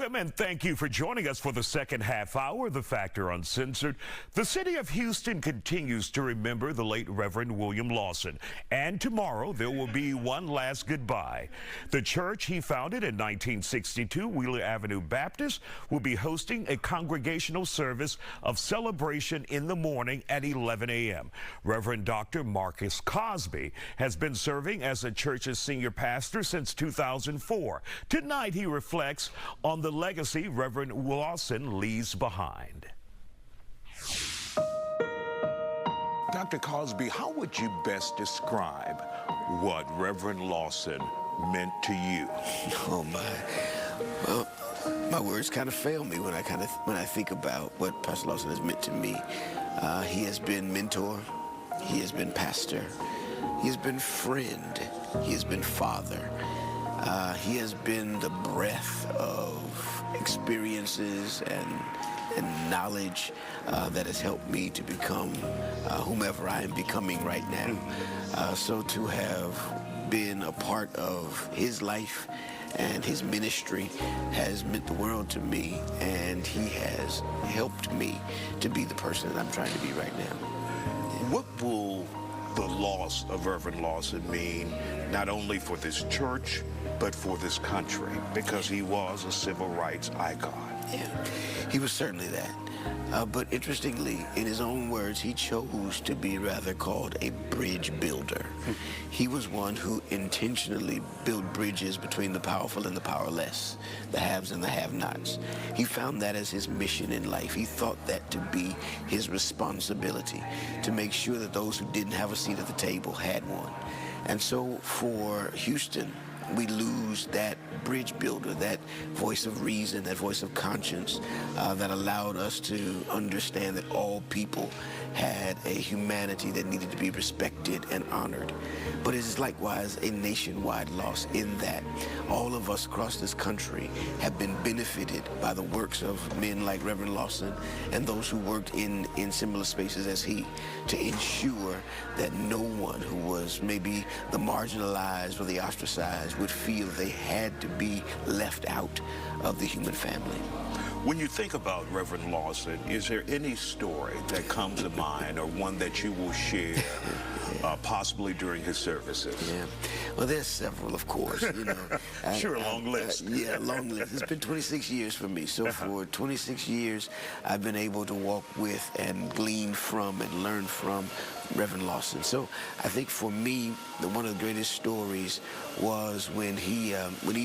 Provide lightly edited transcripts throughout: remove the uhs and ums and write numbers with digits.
Welcome and thank you for joining us for the second half hour of The Factor Uncensored. The city of Houston continues to remember the late Reverend William Lawson, and tomorrow there will be one last goodbye. The church he founded in 1962, Wheeler Avenue Baptist, will be hosting a congregational service of celebration in the morning at 11 a.m. Reverend Dr. Marcus Cosby has been serving as the church's senior pastor since 2004. Tonight he reflects on the legacy Reverend Lawson leaves behind. Dr. Cosby, how would you best describe what Reverend Lawson meant to you? Oh my. Well, my words kind of fail me when I think about what Pastor Lawson has meant to me. He has been mentor, he has been pastor, he has been friend, he has been father. He has been the breadth of experiences and knowledge that has helped me to become whomever I am becoming right now. So to have been a part of his life and his ministry has meant the world to me, and he has helped me to be the person that I'm trying to be right now. What will the loss of Reverend Lawson mean not only for this church, but for this country, because he was a civil rights icon? Yeah, he was certainly that. But interestingly, in his own words, he chose to be rather called a bridge builder. He was one who intentionally built bridges between the powerful and the powerless, the haves and the have-nots. He found that as his mission in life. He thought that to be his responsibility, to make sure that those who didn't have a seat at the table had one. And so for Houston, we lose that bridge builder, that voice of reason, that voice of conscience that allowed us to understand that all people had a humanity that needed to be respected and honored. But it is likewise a nationwide loss in that all of us across this country have been benefited by the works of men like Reverend Lawson and those who worked in similar spaces as he, to ensure that no one who was maybe the marginalized or the ostracized would feel they had to be left out of the human family. When you think about Reverend Lawson, is there any story that comes to mind or one that you will share possibly during his services? Yeah. Well, there's several, of course. You know, Sure, long list. Yeah, long list. It's been 26 years for me. So for 26 years, I've been able to walk with and glean from and learn from Reverend Lawson. So I think for me, one of the greatest stories was when he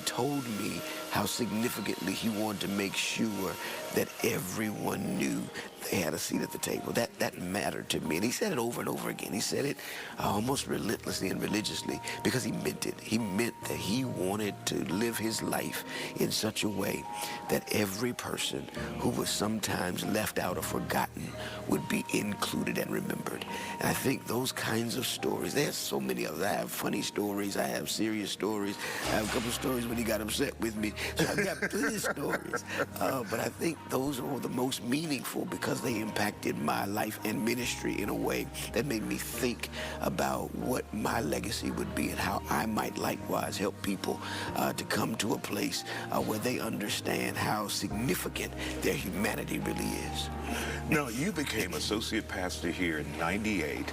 told me how significantly he wanted to make sure that everyone knew they had a seat at the table. That mattered to me. And he said it over and over again. He said it almost relentlessly and religiously because he meant it. He meant that he wanted to live his life in such a way that every person who was sometimes left out or forgotten would be included and remembered. And I think those kinds of stories, there's so many others. I have funny stories. I have serious stories. I have a couple of stories when he got upset with me. So I've got plenty of stories. But I think those are the most meaningful because they impacted my life and ministry in a way that made me think about what my legacy would be and how I might likewise help people to come to a place where they understand how significant their humanity really is. Now, you became associate pastor here in '98.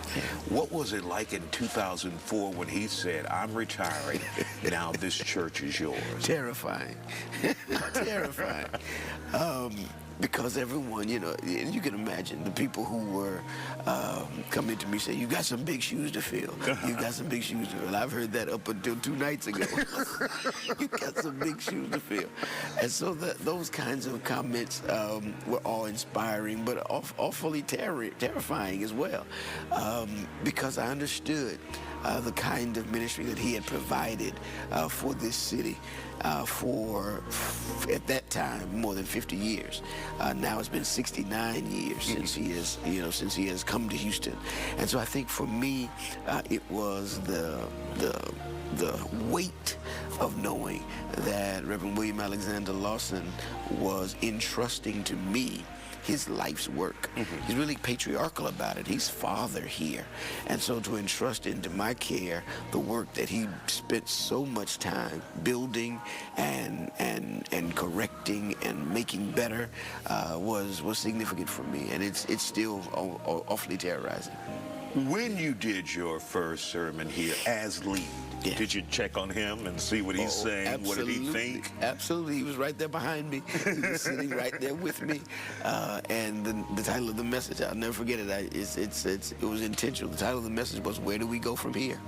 What was it like in 2004 when he said, "I'm retiring, now this church is yours"? Terrifying. Terrifying. Because everyone, you know, you can imagine the people who were coming to me saying, "You got some big shoes to fill. You got some big shoes to fill." I've heard that up until 2 nights ago. You got some big shoes to fill. And so those kinds of comments were awe-inspiring, but awfully terrifying as well, because I understood the kind of ministry that he had provided for this city for, at that time, more than 50 years. Now it's been 69 years since he has come to Houston. And so I think for me, it was the the weight of knowing that Reverend William Alexander Lawson was entrusting to me his life's work. He's really patriarchal about it. He's father here. And so to entrust into my care the work that he spent so much time building and correcting and making better was significant for me. And it's still awfully terrorizing. When you did your first sermon here as lead, did you check on him and see what he's saying? Absolutely. What did he think? Absolutely. He was right there behind me. He was sitting right there with me. And the title of the message, I'll never forget it. It was intentional. The title of the message was, "Where do we go from here?"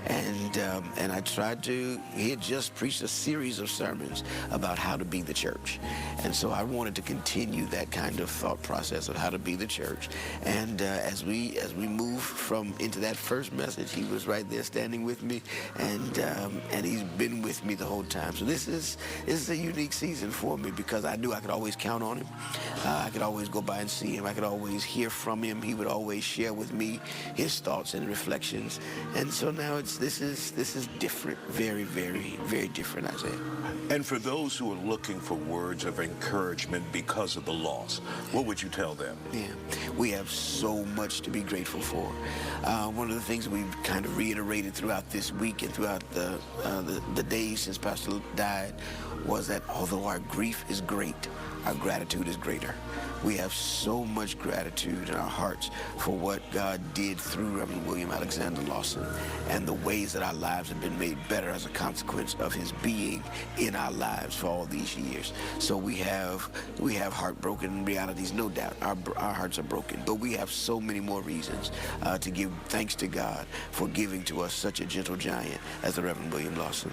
And I tried to, he had just preached a series of sermons about how to be the church. And so I wanted to continue that kind of thought process of how to be the church. And as we moved into that first message, he was right there standing with me, and he's been with me the whole time. So this is a unique season for me because I knew I could always count on him. I could always go by and see him. I could always hear from him. He would always share with me his thoughts and reflections. And so now this is different, very, very, very different, Isaiah. And for those who are looking for words of encouragement because of the loss, what would you tell them? Yeah, we have so much to be grateful for. One of the things we've kind of reiterated throughout this week and throughout the days since Pastor died was that although our grief is great, our gratitude is greater. We have so much gratitude in our hearts for what God did through Reverend William Alexander Lawson and the ways that our lives have been made better as a consequence of his being in our lives for all these years. So we have heartbroken realities, no doubt. Our hearts are broken, but we have so many more reasons to give thanks to God for giving to us such a gentle giant as the Reverend William Lawson.